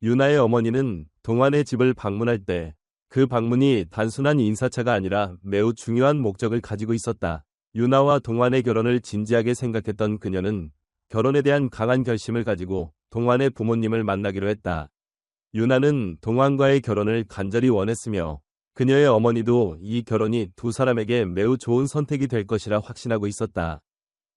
유나의 어머니는 동환의 집을 방문할 때 그 방문이 단순한 인사차가 아니라 매우 중요한 목적을 가지고 있었다. 유나와 동환의 결혼을 진지하게 생각했던 그녀는 결혼에 대한 강한 결심을 가지고 동환의 부모님을 만나기로 했다. 유나는 동환과의 결혼을 간절히 원했으며 그녀의 어머니도 이 결혼이 두 사람에게 매우 좋은 선택이 될 것이라 확신하고 있었다.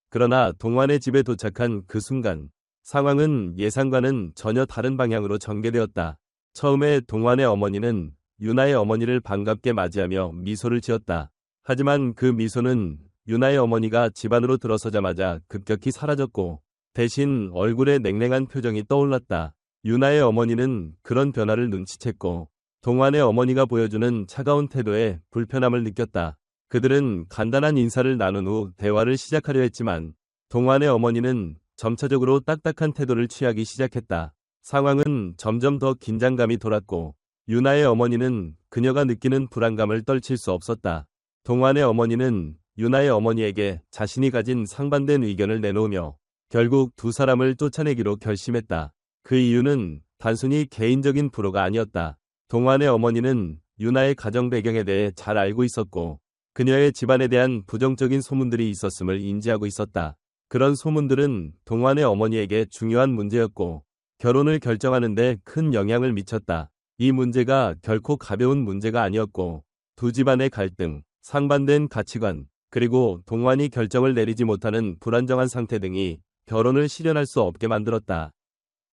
그러나 동환의 집에 도착한 그 순간 상황은 예상과는 전혀 다른 방향으로 전개되었다. 처음에 동환의 어머니는 유나의 어머니를 반갑게 맞이하며 미소를 지었다. 하지만 그 미소는 유나의 어머니가 집 안으로 들어서자마자 급격히 사라졌고 대신 얼굴에 냉랭한 표정이 떠올랐다. 유나의 어머니는 그런 변화를 눈치챘고 동환의 어머니가 보여주는 차가운 태도에 불편함을 느꼈다. 그들은 간단한 인사를 나눈 후 대화를 시작하려 했지만 동환의 어머니는 점차적으로 딱딱한 태도를 취하기 시작했다. 상황은 점점 더 긴장감이 돌았고 유나의 어머니는 그녀가 느끼는 불안감을 떨칠 수 없었다. 동환의 어머니는 유나의 어머니에게 자신이 가진 상반된 의견을 내놓으며 결국 두 사람을 쫓아내기로 결심했다. 그 이유는 단순히 개인적인 불호가 아니었다. 동환의 어머니는 유나의 가정 배경에 대해 잘 알고 있었고 그녀의 집안에 대한 부정적인 소문들이 있었음을 인지하고 있었다. 그런 소문들은 동환의 어머니에게 중요한 문제였고 결혼을 결정하는 데 큰 영향을 미쳤다. 이 문제가 결코 가벼운 문제가 아니었고 두 집안의 갈등, 상반된 가치관, 그리고 동환이 결정을 내리지 못하는 불안정한 상태 등이 결혼을 실현할 수 없게 만들었다.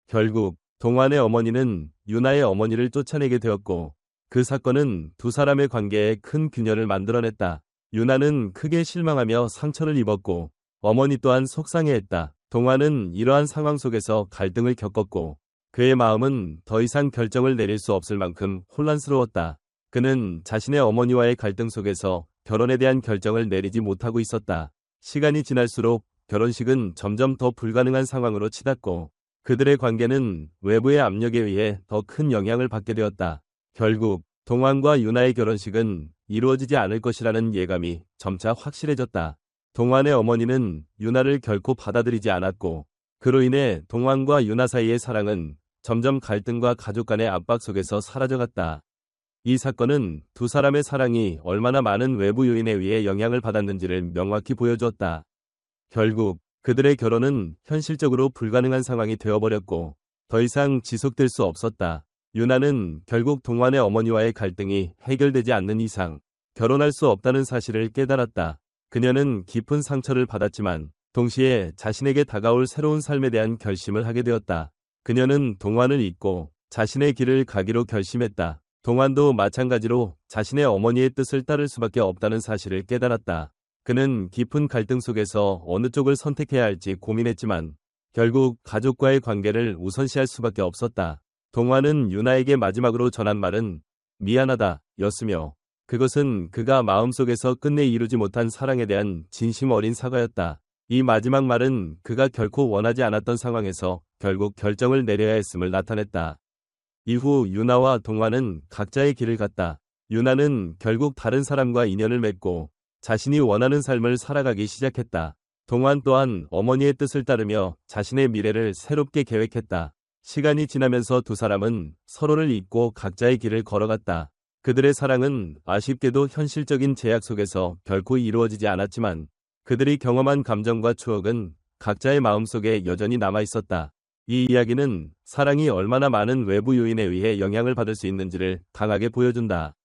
결국 동환의 어머니는 유나의 어머니를 쫓아내게 되었고 그 사건은 두 사람의 관계에 큰 균열을 만들어냈다. 유나는 크게 실망하며 상처를 입었고 어머니 또한 속상해했다. 동환은 이러한 상황 속에서 갈등을 겪었고 그의 마음은 더 이상 결정을 내릴 수 없을 만큼 혼란스러웠다. 그는 자신의 어머니와의 갈등 속에서 결혼에 대한 결정을 내리지 못하고 있었다. 시간이 지날수록 결혼식은 점점 더 불가능한 상황으로 치닫고 그들의 관계는 외부의 압력에 의해 더 큰 영향을 받게 되었다. 결국 동환과 유나의 결혼식은 이루어지지 않을 것이라는 예감이 점차 확실해졌다. 동환의 어머니는 유나를 결코 받아들이지 않았고 그로 인해 동환과 유나 사이의 사랑은 점점 갈등과 가족 간의 압박 속에서 사라져갔다. 이 사건은 두 사람의 사랑이 얼마나 많은 외부 요인에 의해 영향을 받았는지를 명확히 보여주었다. 결국 그들의 결혼은 현실적으로 불가능한 상황이 되어버렸고 더 이상 지속될 수 없었다. 유나는 결국 동환의 어머니와의 갈등이 해결되지 않는 이상 결혼할 수 없다는 사실을 깨달았다. 그녀는 깊은 상처를 받았지만 동시에 자신에게 다가올 새로운 삶에 대한 결심을 하게 되었다. 그녀는 동환을 잊고 자신의 길을 가기로 결심했다. 동환도 마찬가지로 자신의 어머니의 뜻을 따를 수밖에 없다는 사실을 깨달았다. 그는 깊은 갈등 속에서 어느 쪽을 선택해야 할지 고민했지만 결국 가족과의 관계를 우선시할 수밖에 없었다. 동환은 유나에게 마지막으로 전한 말은 미안하다 였으며 그것은 그가 마음속에서 끝내 이루지 못한 사랑에 대한 진심 어린 사과였다. 이 마지막 말은 그가 결코 원하지 않았던 상황에서 결국 결정을 내려야 했음을 나타냈다. 이후 유나와 동환은 각자의 길을 갔다. 유나는 결국 다른 사람과 인연을 맺고 자신이 원하는 삶을 살아가기 시작했다. 동환 또한 어머니의 뜻을 따르며 자신의 미래를 새롭게 계획했다. 시간이 지나면서 두 사람은 서로를 잊고 각자의 길을 걸어갔다. 그들의 사랑은 아쉽게도 현실적인 제약 속에서 결코 이루어지지 않았지만 그들이 경험한 감정과 추억은 각자의 마음속에 여전히 남아있었다. 이 이야기는 사랑이 얼마나 많은 외부 요인에 의해 영향을 받을 수 있는지를 강하게 보여준다.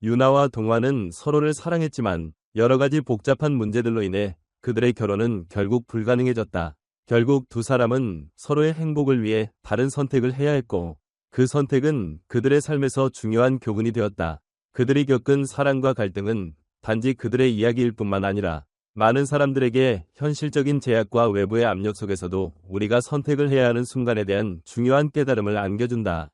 유나와 동환은 서로를 사랑했지만 여러 가지 복잡한 문제들로 인해 그들의 결혼은 결국 불가능해졌다. 결국 두 사람은 서로의 행복을 위해 다른 선택을 해야 했고 그 선택은 그들의 삶에서 중요한 교훈이 되었다. 그들이 겪은 사랑과 갈등은 단지 그들의 이야기일 뿐만 아니라 많은 사람들에게 현실적인 제약과 외부의 압력 속에서도 우리가 선택을 해야 하는 순간에 대한 중요한 깨달음을 안겨준다.